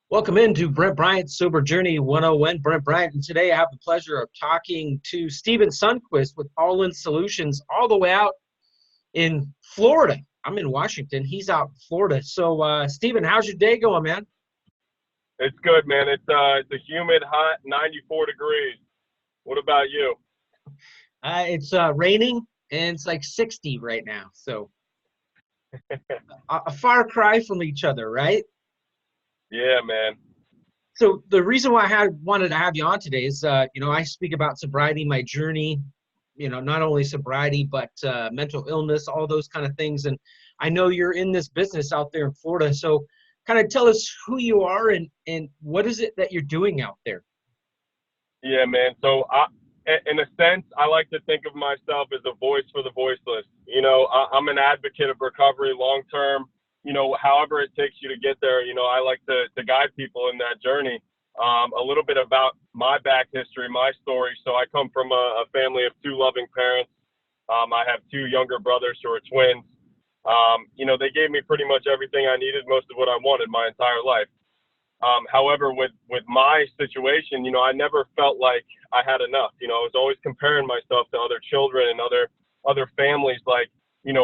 Welcome into Brent Bryant's Sober Journey 101. Brent Bryant, and today I have the pleasure of talking to Stephen Sundquist with All In Solutions, all the way out in Florida. I'm in Washington. He's out in Florida. So, Stephen, how's your day going, man? It's good, man. It's a humid, hot 94 degrees. What about you? It's raining and it's like 60 right now. So, a far cry from each other, right? Yeah, man. So the reason why wanted to have you on today is, I speak about sobriety, my journey, not only sobriety, but mental illness, all those kind of things. And I know you're in this business out there in Florida. So kind of tell us who you are and what is it that you're doing out there? Yeah, man. In a sense, I like to think of myself as a voice for the voiceless. I'm an advocate of recovery long term. However it takes you to get there. I like to guide people in that journey. A little bit about my back history, my story. So I come from a family of two loving parents. I have two younger brothers who are twins. They gave me pretty much everything I needed, most of what I wanted my entire life. However, with my situation, I never felt like I had enough. I was always comparing myself to other children and other families. Like,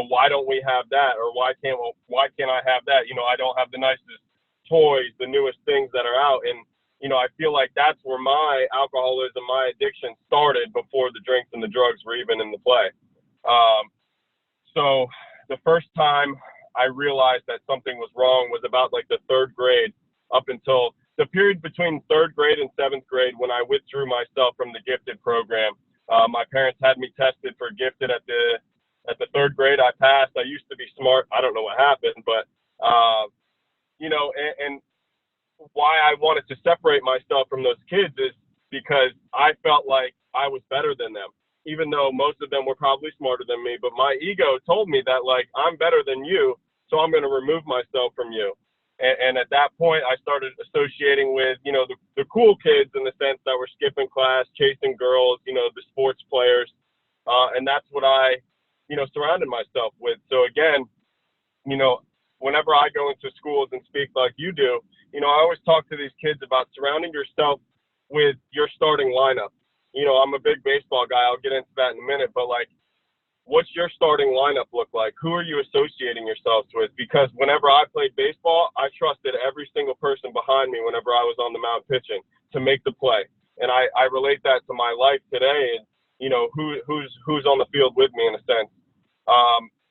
why don't we have that, or why can't I have that? I don't have the nicest toys, the newest things that are out, and I feel like that's where my alcoholism, my addiction started before the drinks and the drugs were even in the play. So the first time I realized that something was wrong was about like the third grade, up until the period between third grade and seventh grade when I withdrew myself from the gifted program. My parents had me tested for gifted at the third grade. I passed. I used to be smart. I don't know what happened, but and why I wanted to separate myself from those kids is because I felt like I was better than them, even though most of them were probably smarter than me. But my ego told me that, like, I'm better than you, so I'm going to remove myself from you. And at that point, I started associating with, the cool kids, in the sense that were skipping class, chasing girls, the sports players. And that's what I, surrounded myself with. So again, you know, whenever I go into schools and speak like you do, I always talk to these kids about surrounding yourself with your starting lineup. I'm a big baseball guy. I'll get into that in a minute, but like, what's your starting lineup look like? Who are you associating yourselves with? Because whenever I played baseball, I trusted every single person behind me whenever I was on the mound pitching to make the play. And I relate that to my life today, and who's on the field with me, in a sense.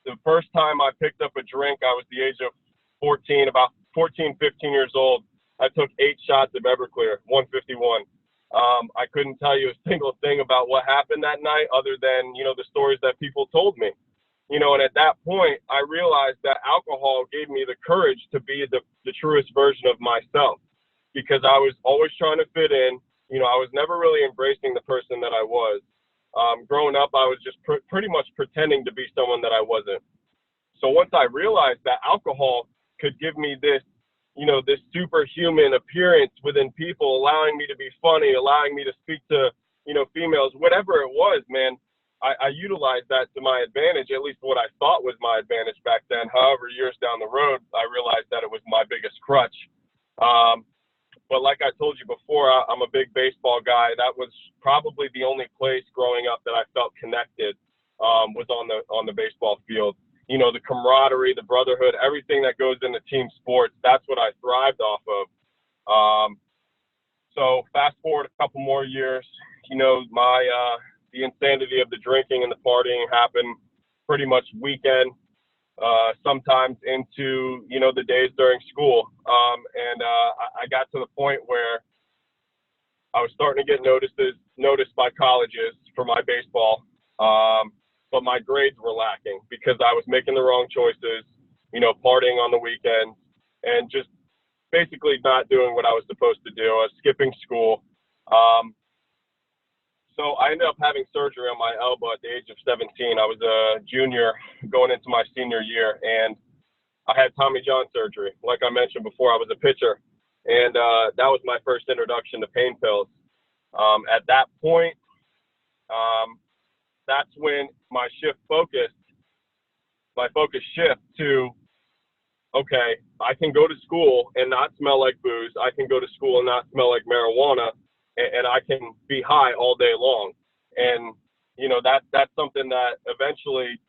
The first time I picked up a drink, I was the age of 14, about 14, 15 years old. I took 8 shots of Everclear, 151. I couldn't tell you a single thing about what happened that night, other than, the stories that people told me. And at that point, I realized that alcohol gave me the courage to be the truest version of myself, because I was always trying to fit in. I was never really embracing the person that I was. Growing up, I was just pretty much pretending to be someone that I wasn't. So once I realized that alcohol could give me this superhuman appearance within people, allowing me to be funny, allowing me to speak to, females, whatever it was, man, I utilized that to my advantage, at least what I thought was my advantage back then. However, years down the road, I realized that it was my biggest crutch. But like I told you before, I'm a big baseball guy. That was probably the only place growing up that I felt connected, was on the baseball field. The camaraderie, the brotherhood, everything that goes into team sports, that's what I thrived off of. So fast forward a couple more years, the insanity of the drinking and the partying happened pretty much weekend, sometimes into, the days during school. I got to the point where I was starting to get noticed by colleges for my baseball. But my grades were lacking because I was making the wrong choices, partying on the weekends, and just basically not doing what I was supposed to do. I was skipping school. So I ended up having surgery on my elbow at the age of 17. I was a junior going into my senior year, and I had Tommy John surgery. Like I mentioned before, I was a pitcher, and that was my first introduction to pain pills. At that point, that's when my focus shift to okay, I can go to school and not smell like booze. I can go to school and not smell like marijuana, and I can be high all day long. And that's something that eventually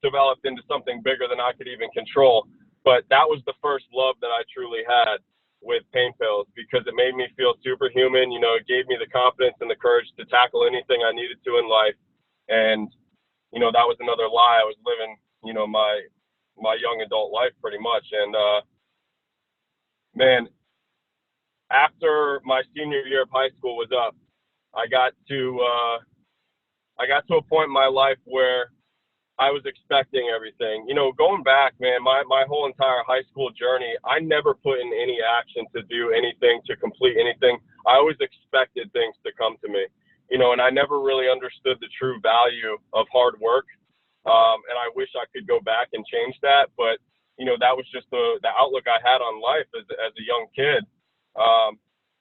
developed into something bigger than I could even control. But that was the first love that I truly had with pain pills, because it made me feel superhuman. It gave me the confidence and the courage to tackle anything I needed to in life. And that was another lie. I was living my young adult life pretty much. And man, after my senior year of high school was up, I got to a point in my life where I was expecting everything. Going back, man, my whole entire high school journey, I never put in any action to do anything, to complete anything. I always expected things to come to me, and I never really understood the true value of hard work. And I wish I could go back and change that, but that was just the outlook I had on life as a young kid.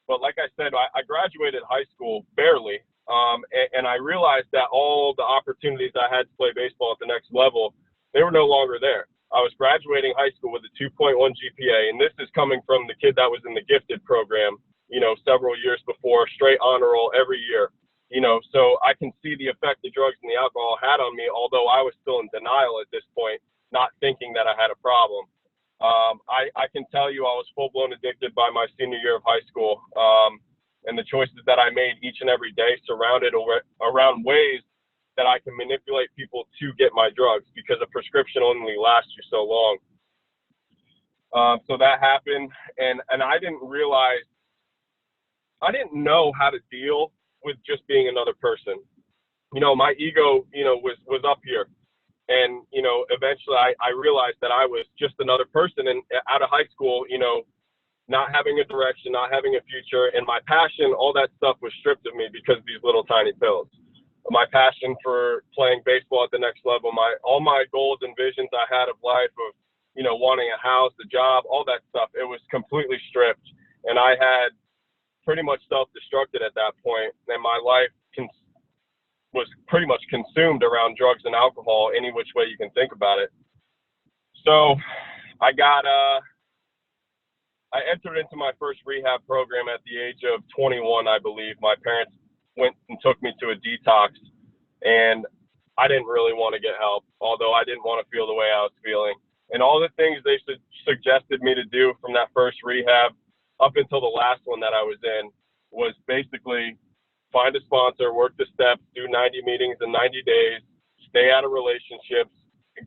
But like I said, I graduated high school barely. And I realized that all the opportunities I had to play baseball at the next level, they were no longer there. I was graduating high school with a 2.1 GPA, and this is coming from the kid that was in the gifted program, several years before, straight honor roll every year. So I can see the effect the drugs and the alcohol had on me, although I was still in denial at this point, not thinking that I had a problem. I can tell you I was full-blown addicted by my senior year of high school. And the choices that I made each and every day surrounded around ways that I can manipulate people to get my drugs, because a prescription only lasts you so long. So that happened, and I didn't know how to deal with just being another person. My ego, was up here. And, eventually I realized that I was just another person. And out of high school, not having a direction, not having a future, and my passion, all that stuff was stripped of me because of these little tiny pills. My passion for playing baseball at the next level, all my goals and visions I had of life, of, wanting a house, a job, all that stuff, it was completely stripped. And I had pretty much self-destructed at that point, and my life was pretty much consumed around drugs and alcohol, any which way you can think about it. So I entered into my first rehab program at the age of 21, I believe. My parents went and took me to a detox, and I didn't really want to get help, although I didn't want to feel the way I was feeling. And all the things they suggested me to do from that first rehab up until the last one that I was in was basically find a sponsor, work the steps, do 90 meetings in 90 days, stay out of relationships,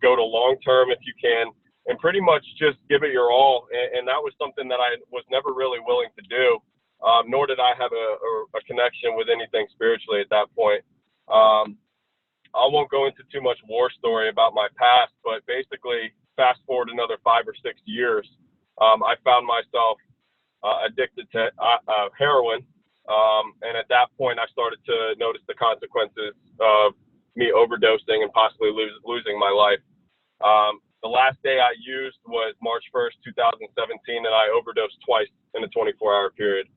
go to long-term if you can, and pretty much just give it your all. And that was something that I was never really willing to do, nor did I have a connection with anything spiritually at that point. I won't go into too much war story about my past, but basically fast forward another 5 or 6 years, I found myself addicted to heroin. And at that point, I started to notice the consequences of me overdosing and possibly losing my life. The last day I used was March 1st, 2017, and I overdosed twice in a 24-hour period.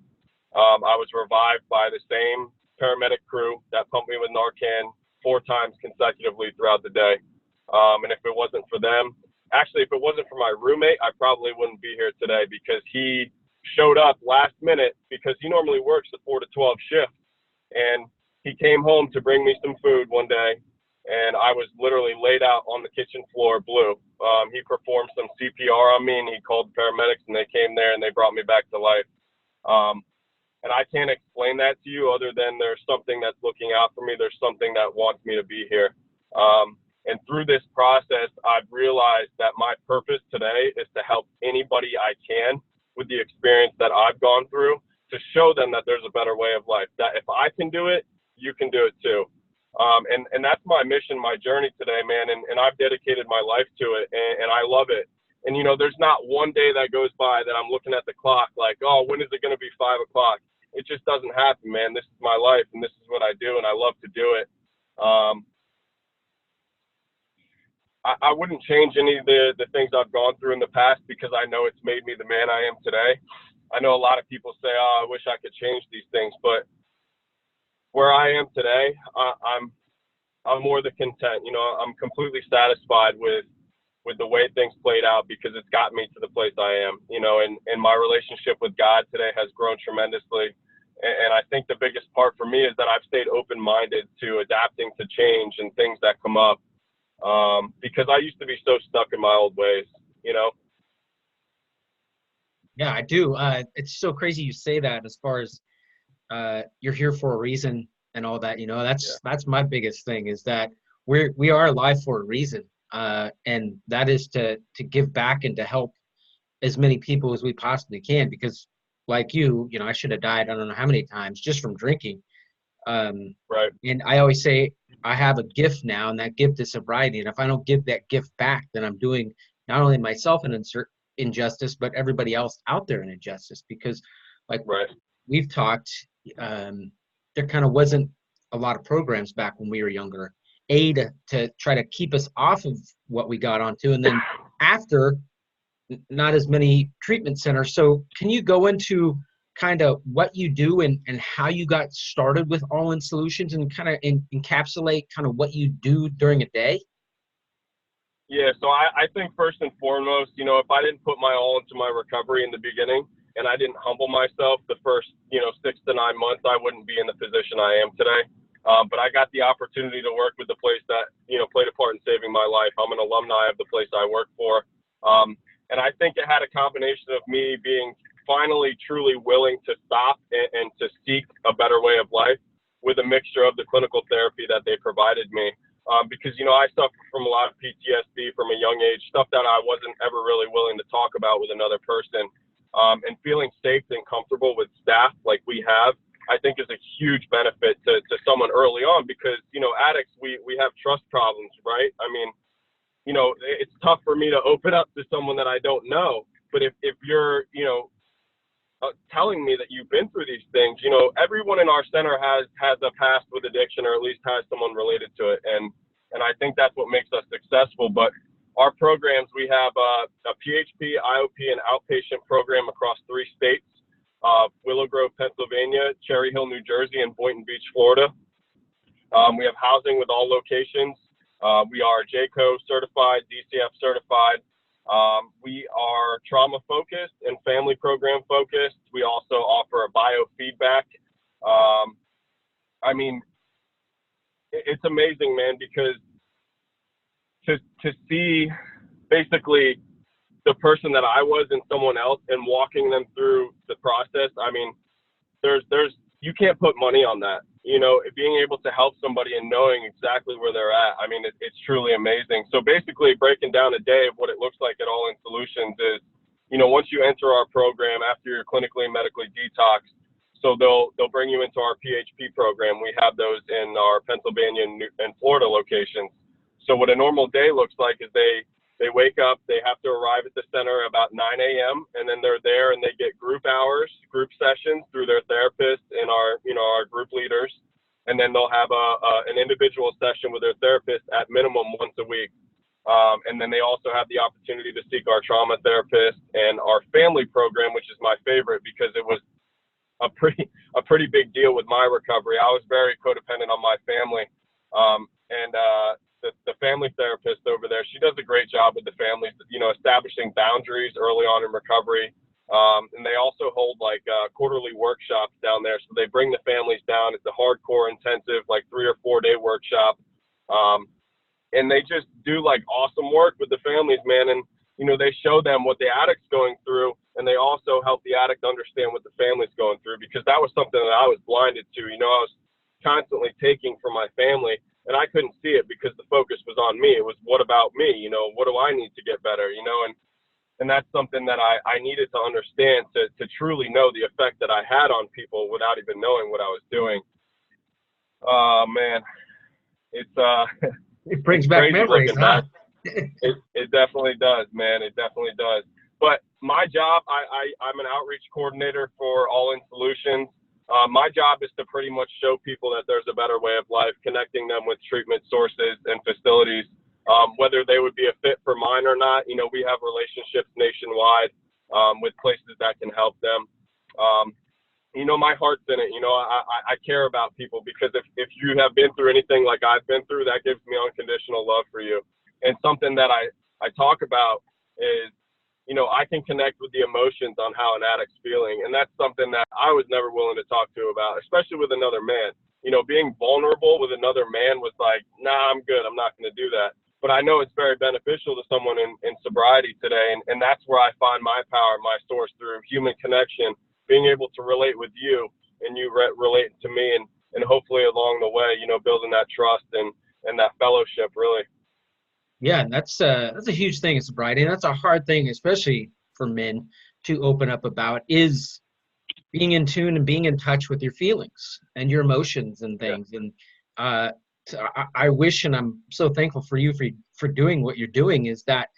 I was revived by the same paramedic crew that pumped me with Narcan 4 times consecutively throughout the day. And if it wasn't for them, actually, if it wasn't for my roommate, I probably wouldn't be here today, because he showed up last minute, because he normally works a 4 to 12 shift. And he came home to bring me some food one day, and I was literally laid out on the kitchen floor, blue. He performed some CPR on me, and he called the paramedics, and they came there and they brought me back to life. And I can't explain that to you other than there's something that's looking out for me. There's something that wants me to be here. And through this process, I've realized that my purpose today is to help anybody I can with the experience that I've gone through, to show them that there's a better way of life, that if I can do it, you can do it too. And that's my mission, my journey today, man. And I've dedicated my life to it, and I love it. And, there's not one day that goes by that I'm looking at the clock like, oh, when is it going to be 5 o'clock? It just doesn't happen, man. This is my life, and this is what I do, and I love to do it. I wouldn't change any of the things I've gone through in the past, because I know it's made me the man I am today. I know a lot of people say, oh, I wish I could change these things, but where I am today, I'm more than content. I'm completely satisfied with with the way things played out, because it's got me to the place I am, you know, and my relationship with God today has grown tremendously. And I think the biggest part for me is that I've stayed open-minded to adapting to change and things that come up, because I used to be so stuck in my old ways, you know? Yeah, I do. It's so crazy you say that, as far as you're here for a reason and all that. You know, Yeah. that's my biggest thing, is that we are alive for a reason, and that is to give back and to help as many people as we possibly can. Because, like you know, I should have died I don't know how many times just from drinking. Right. And I always say I have a gift now, and that gift is sobriety. And if I don't give that gift back, then I'm doing not only myself an injustice, but everybody else out there an injustice. Because, like Right. we've talked, there kind of wasn't a lot of programs back when we were younger, to try to keep us off of what we got onto, and then after, not as many treatment centers. So can you go into kind of what you do, and how you got started with All In Solutions, and kind of encapsulate kind of what you do during a day? Yeah, so I think first and foremost, you know, if I didn't put my all into my recovery in the beginning, and I didn't humble myself the first, you know, 6 to 9 months, I wouldn't be in the position I am today. But I got the opportunity to work with the place that, you know, played a part in saving my life. I'm an alumni of the place I work for. And I think it had a combination of me being finally truly willing to stop and to seek a better way of life, with a mixture of the clinical therapy that they provided me. Because, you know, I suffer from a lot of PTSD from a young age, stuff that I wasn't ever really willing to talk about with another person. And feeling safe and comfortable with staff like we have, I think, is a huge benefit to someone early on, because, you know, addicts, we have trust problems, right? I mean, you know, it's tough for me to open up to someone that I don't know. But if you're, you know, telling me that you've been through these things, you know, everyone in our center has a past with addiction, or at least has someone related to it. And I think that's what makes us successful. But our programs, we have a PHP, IOP, and outpatient program across 3 states, Willow Grove, Pennsylvania, Cherry Hill, New Jersey, and Boynton Beach, Florida. We have housing with all locations. We are JCO certified, DCF certified. We are trauma focused and family program focused. We also offer a biofeedback. I mean, it's amazing, man, because to see basically the person that I was in someone else, and walking them through the process. I mean, there's you can't put money on that. You know, being able to help somebody and knowing exactly where they're at. I mean, it's truly amazing. So basically, breaking down a day of what it looks like at All In Solutions is, you know, once you enter our program after you're clinically and medically detoxed, so they'll bring you into our PHP program. We have those in our Pennsylvania and Florida locations. So what a normal day looks like is they wake up, they have to arrive at the center about 9 a.m. and then they're there and they get group hours, group sessions through their therapist and our, you know, our group leaders. And then they'll have an individual session with their therapist at minimum once a week. And then they also have the opportunity to seek our trauma therapist and our family program, which is my favorite, because it was a pretty big deal with my recovery. I was very codependent on my family. The family therapist over there, she does a great job with the families, you know, establishing boundaries early on in recovery. And they also hold like quarterly workshops down there. So they bring the families down. It's a hardcore intensive, like 3 or 4 day workshop. And they just do like awesome work with the families, man. And, you know, they show them what the addict's going through, and they also help the addict understand what the family's going through, because that was something that I was blinded to. You know, I was constantly taking from my family, and I couldn't see it because the focus was on me. It was, what about me? You know, what do I need to get better? You know, and that's something that I needed to understand to truly know the effect that I had on people without even knowing what I was doing. Oh man, it's It brings it's back crazy memories, looking huh? back. It definitely does, man. It definitely does. But my job, I'm an outreach coordinator for All In Solutions. My job is to pretty much show people that there's a better way of life, connecting them with treatment sources and facilities, whether they would be a fit for mine or not. You know, we have relationships nationwide with places that can help them. You know, my heart's in it. You know, I care about people, because if you have been through anything like I've been through, that gives me unconditional love for you. And something that I I talk about is, you know, I can connect with the emotions on how an addict's feeling. And that's something that I was never willing to talk to about, especially with another man. You know, being vulnerable with another man was like, nah, I'm good. I'm not going to do that. But I know it's very beneficial to someone in sobriety today. And that's where I find my power, my source, through human connection, being able to relate with you and you relate to me. And hopefully along the way, you know, building that trust and that fellowship, really. Yeah, and that's a huge thing in sobriety, and that's a hard thing, especially for men, to open up about, is being in tune and being in touch with your feelings and your emotions and Yeah. things. And I wish, and I'm so thankful for you for doing what you're doing, is that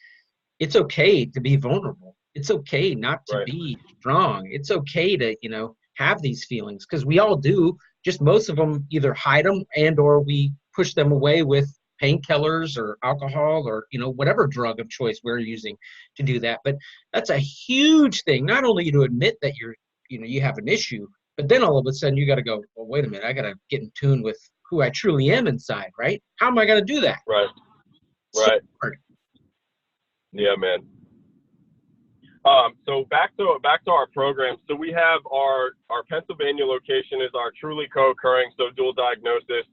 it's okay to be vulnerable. It's okay not to Right. be strong. It's okay to, you know, have these feelings, because we all do. Just most of them either hide them and or we push them away with painkillers or alcohol or, you know, whatever drug of choice we're using to do that. But that's a huge thing, not only to admit that you're, you know, you have an issue, but then all of a sudden you got to go, well, wait a minute, I got to get in tune with who I truly am inside, right? How am I going to do that? Right. So Right. hard. Yeah, man. So back to our program. So we have our Pennsylvania location is our truly co-occurring, so dual diagnosis,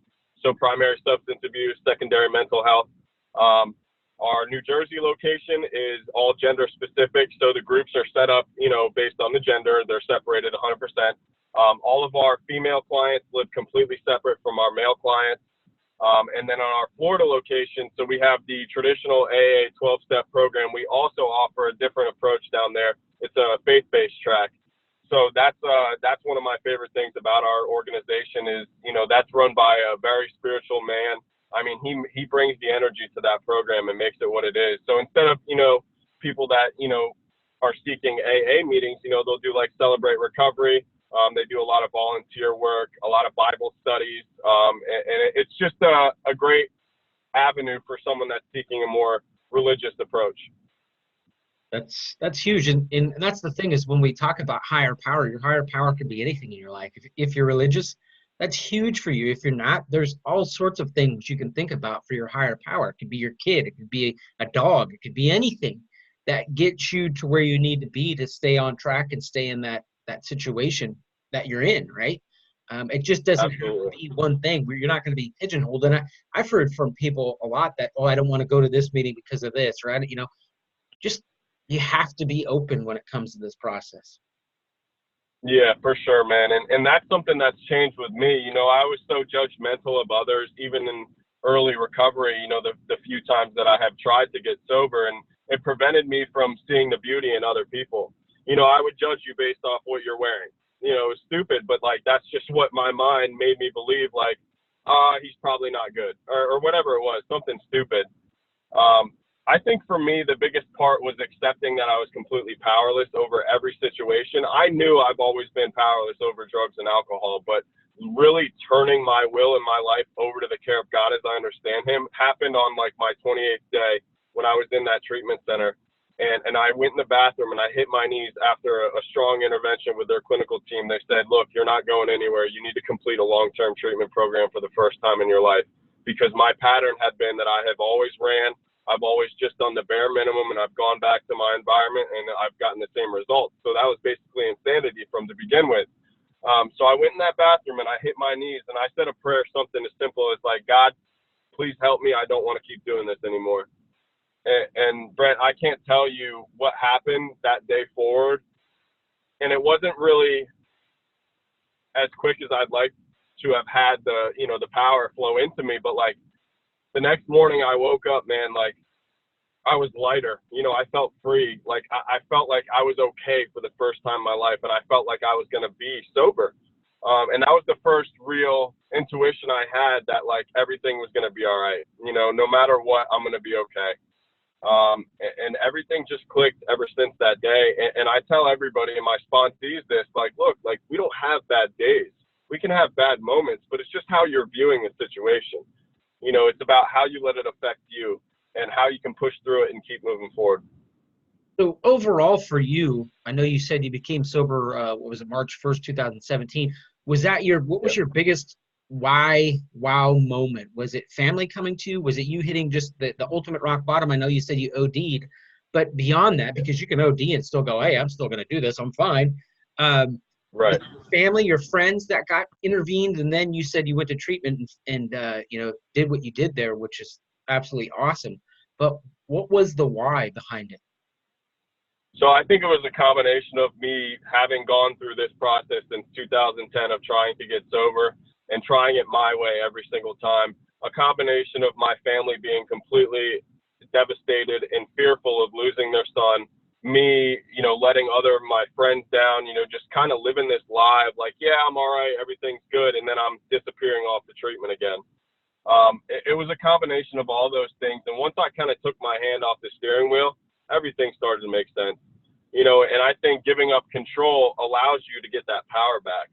so primary substance abuse, secondary mental health. Our New Jersey location is all gender specific, so the groups are set up, you know, based on the gender. They're separated 100%. All of our female clients live completely separate from our male clients. And then on our Florida location, so we have the traditional AA 12-step program. We also offer a different approach down there. It's a faith-based track. So that's one of my favorite things about our organization is, you know, that's run by a very spiritual man. I mean, he brings the energy to that program and makes it what it is. So instead of, you know, people that, you know, are seeking AA meetings, you know, they'll do like Celebrate Recovery. They do a lot of volunteer work, a lot of Bible studies, and it's just a great avenue for someone that's seeking a more religious approach. That's huge, and that's the thing is when we talk about higher power, your higher power could be anything in your life. If you're religious, that's huge for you. If you're not, there's all sorts of things you can think about for your higher power. It could be your kid, it could be a dog, it could be anything that gets you to where you need to be to stay on track and stay in that situation that you're in, right? It just doesn't Absolutely. have to be one thing where you're not going to be pigeonholed. And I've heard from people a lot that, oh, I don't want to go to this meeting because of this, right? You know, just you have to be open when it comes to this process. Yeah, for sure, man. And that's something that's changed with me. You know, I was so judgmental of others, even in early recovery, you know, the few times that I have tried to get sober, and it prevented me from seeing the beauty in other people. You know, I would judge you based off what you're wearing. You know, it's stupid, but like, that's just what my mind made me believe, like, he's probably not good or whatever it was, something stupid. I think for me, the biggest part was accepting that I was completely powerless over every situation. I knew I've always been powerless over drugs and alcohol, but really turning my will and my life over to the care of God as I understand him happened on like my 28th day when I was in that treatment center. And I went in the bathroom and I hit my knees after a strong intervention with their clinical team. They said, look, you're not going anywhere. You need to complete a long-term treatment program for the first time in your life, because my pattern had been that I have always ran. I've always just done the bare minimum, and I've gone back to my environment and I've gotten the same results. So that was basically insanity from to begin with. So I went in that bathroom and I hit my knees and I said a prayer, something as simple as like, God, please help me. I don't want to keep doing this anymore. And Brent, I can't tell you what happened that day forward. And it wasn't really as quick as I'd like to have had the, you know, the power flow into me. But like the next morning I woke up, man, like I was lighter. You know, I felt free. Like I felt like I was okay for the first time in my life. And I felt like I was going to be sober. And that was the first real intuition I had that like everything was going to be all right. You know, no matter what, I'm going to be okay. And everything just clicked ever since that day. And I tell everybody and my sponsees this, like, look, like we don't have bad days. We can have bad moments, but it's just how you're viewing a situation. You know, it's about how you let it affect you and how you can push through it and keep moving forward. So overall for you, I know you said you became sober, what was it, March 1st, 2017. Was that what was your biggest why wow moment? Was it family coming to you? Was it you hitting just the ultimate rock bottom? I know you said you OD'd, but beyond that, because you can OD and still go, hey, I'm still going to do this. I'm fine. Was Right. it your family, your friends that got intervened? And then you said you went to treatment and did what you did there, which is absolutely awesome. But what was the why behind it? So I think it was a combination of me having gone through this process since 2010 of trying to get sober and trying it my way every single time. A combination of my family being completely devastated and fearful of losing their son, me, letting other of my friends down, just kind of living this lie of like, yeah, I'm all right, everything's good, and then I'm disappearing off the treatment again. It was a combination of all those things. And once I kind of took my hand off the steering wheel, everything started to make sense. And I think giving up control allows you to get that power back.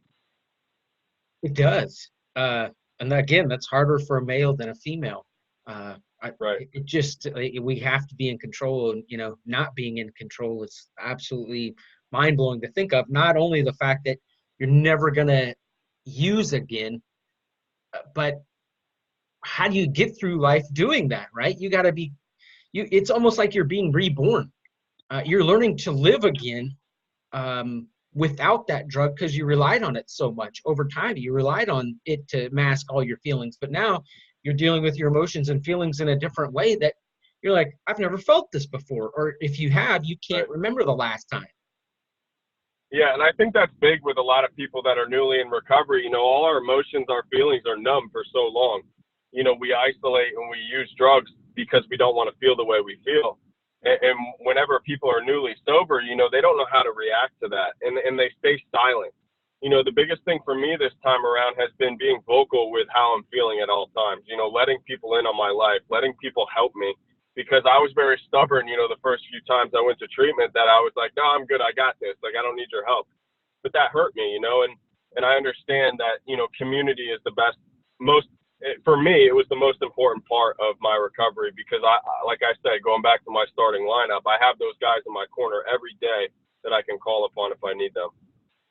It does. And again, that's harder for a male than a female. Right. It just, we have to be in control, and, not being in control is absolutely mind blowing to think of. Not only the fact that you're never going to use again, but how do you get through life doing that, right? You got to be, it's almost like you're being reborn. You're learning to live again without that drug because you relied on it so much over time. You relied on it to mask all your feelings, but now you're dealing with your emotions and feelings in a different way that you're like, I've never felt this before. Or if you have, you can't remember the last time. Yeah, and I think that's big with a lot of people that are newly in recovery. All our emotions, our feelings are numb for so long. We isolate and we use drugs because we don't want to feel the way we feel. And whenever people are newly sober, they don't know how to react to that, and they stay silent. The biggest thing for me this time around has been being vocal with how I'm feeling at all times, letting people in on my life, letting people help me, because I was very stubborn, the first few times I went to treatment, that I was like, no, I'm good. I got this. Like, I don't need your help. But that hurt me, and I understand that, community is the best, for me, it was the most important part of my recovery, because like I said, going back to my starting lineup, I have those guys in my corner every day that I can call upon if I need them.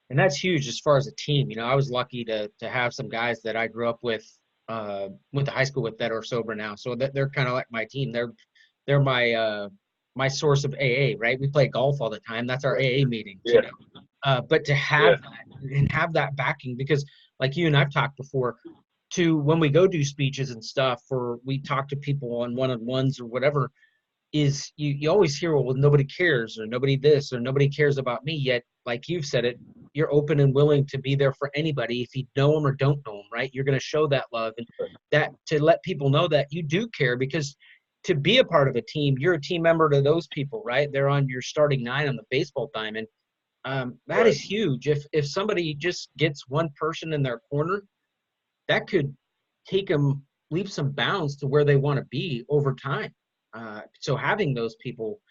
And that's huge as far as a team. I was lucky to have some guys that I grew up with, went to high school with, that are sober now. So they're kind of like my team. They're my source of AA, right? We play golf all the time. That's our AA meetings, Yeah. But to have that and have that backing, because like you and I've talked before, to when we go do speeches and stuff, or we talk to people on one-on-ones or whatever, is you always hear, well, nobody cares, or nobody this, or nobody cares about me. Yet, like you've said it, you're open and willing to be there for anybody, if you know them or don't know them, right? You're going to show that love, and that to let people know that you do care, because to be a part of a team, you're a team member to those people, right? They're on your starting nine on the baseball diamond. That is huge. If somebody just gets one person in their corner, that could take them leaps and bounds to where they want to be over time. So having those people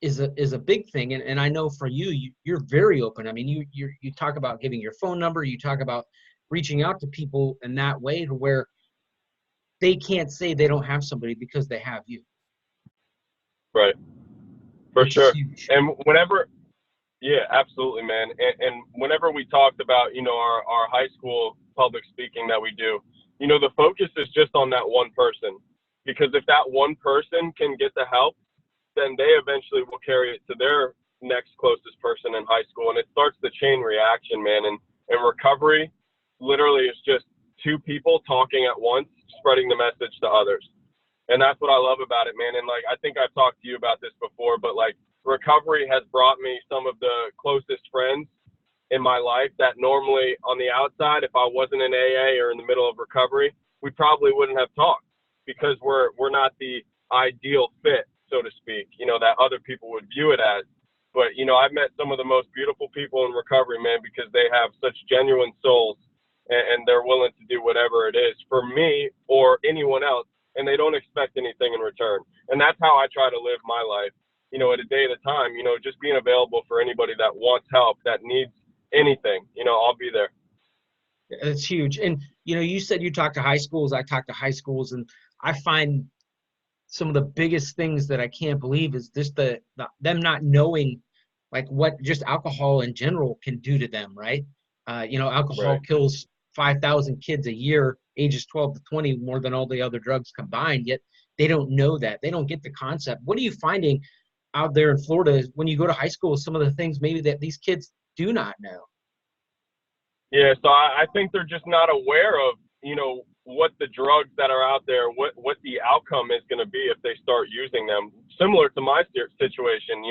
is a big thing. And I know for you're very open. I mean, you talk about giving your phone number, you talk about reaching out to people in that way, to where they can't say they don't have somebody because they have you. Right. For Which is sure. huge. And yeah, absolutely, man. And whenever we talked about, our high school public speaking that we do, the focus is just on that one person, because if that one person can get the help, then they eventually will carry it to their next closest person in high school. And it starts the chain reaction, man. And recovery literally is just two people talking at once, spreading the message to others. And that's what I love about it, man. And like, I think I've talked to you about this before, but like, recovery has brought me some of the closest friends in my life that normally on the outside, if I wasn't in AA or in the middle of recovery, we probably wouldn't have talked, because we're not the ideal fit, so to speak, that other people would view it as. But, I've met some of the most beautiful people in recovery, man, because they have such genuine souls, and they're willing to do whatever it is for me or anyone else, and they don't expect anything in return. And that's how I try to live my life, at a day at a time, just being available for anybody that wants help, that needs anything, I'll be there. It's huge. And, you said you talk to high schools, I talk to high schools, and I find some of the biggest things that I can't believe is just them not knowing like what just alcohol in general can do to them, right? Alcohol kills 5,000 kids a year, ages 12 to 20, more than all the other drugs combined, yet they don't know that. They don't get the concept. What are you finding out there in Florida when you go to high school, some of the things maybe that these kids do not know? Yeah, so I think they're just not aware of, what the drugs that are out there, what the outcome is going to be if they start using them. Similar to my situation,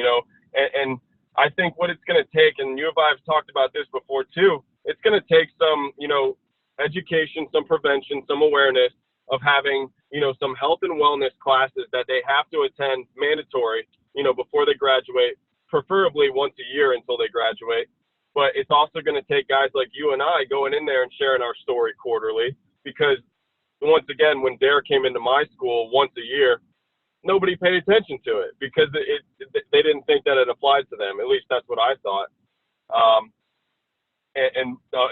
and I think what it's going to take, and you and I have talked about this before too, it's going to take some, education, some prevention, some awareness of having, some health and wellness classes that they have to attend mandatory, before they graduate, preferably once a year until they graduate. But it's also going to take guys like you and I going in there and sharing our story quarterly, because once again, when Dare came into my school once a year, nobody paid attention to it because they didn't think that it applied to them. At least that's what I thought.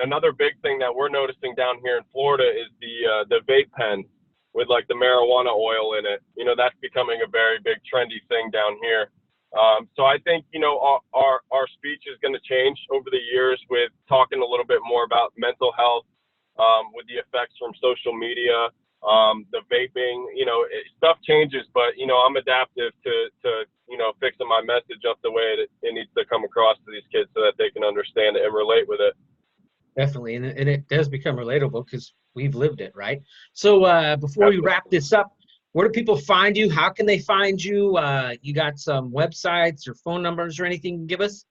Another big thing that we're noticing down here in Florida is the vape pen with like the marijuana oil in it. That's becoming a very big trendy thing down here. So I think, our speech is going to change over the years with talking a little bit more about mental health, with the effects from social media, the vaping, stuff changes, but, I'm adaptive to fixing my message up the way that it needs to come across to these kids so that they can understand it and relate with it. Definitely, and it does become relatable because we've lived it, right? So before we wrap this up, where do people find you? How can they find you? You got some websites or phone numbers or anything you can give us?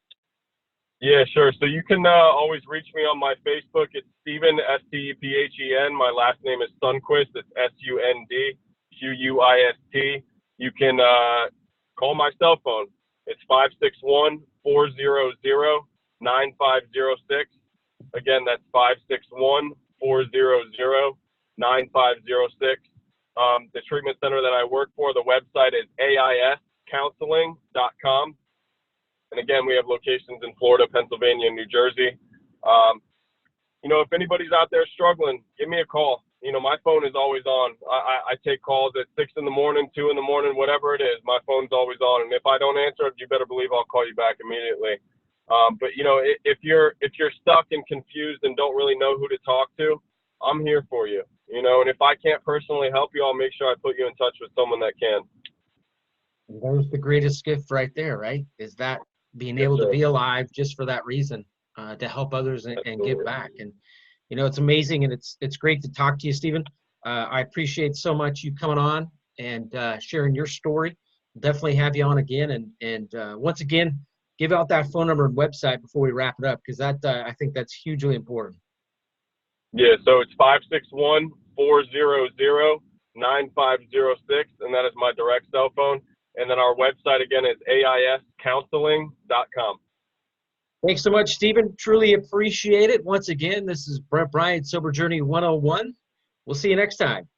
Yeah, sure. So you can always reach me on my Facebook. It's Stephen, Stephen. My last name is Sundquist. It's Sundquist. You can call my cell phone. It's 561-400-9506. Again, that's 561-400-9506. The treatment center that I work for, the website is aiscounseling.com. And again, we have locations in Florida, Pennsylvania, and New Jersey. If anybody's out there struggling, give me a call. My phone is always on. I take calls at 6 in the morning, 2 in the morning, whatever it is. My phone's always on. And if I don't answer it, you better believe I'll call you back immediately. But if you're stuck and confused and don't really know who to talk to, I'm here for you. And if I can't personally help you, I'll make sure I put you in touch with someone that can. And that was the greatest gift right there, right? Is that being able to be alive just for that reason, to help others and give back. And it's amazing, and it's great to talk to you, Stephen. I appreciate so much you coming on and sharing your story. Definitely have you on again, and once again, give out that phone number and website before we wrap it up, because that I think that's hugely important. Yeah, so it's 561-400-9506, and that is my direct cell phone. And then our website again is aiscounseling.com. Thanks so much, Stephen. Truly appreciate it. Once again, this is Brent Bryant, Sober Journey 101. We'll see you next time.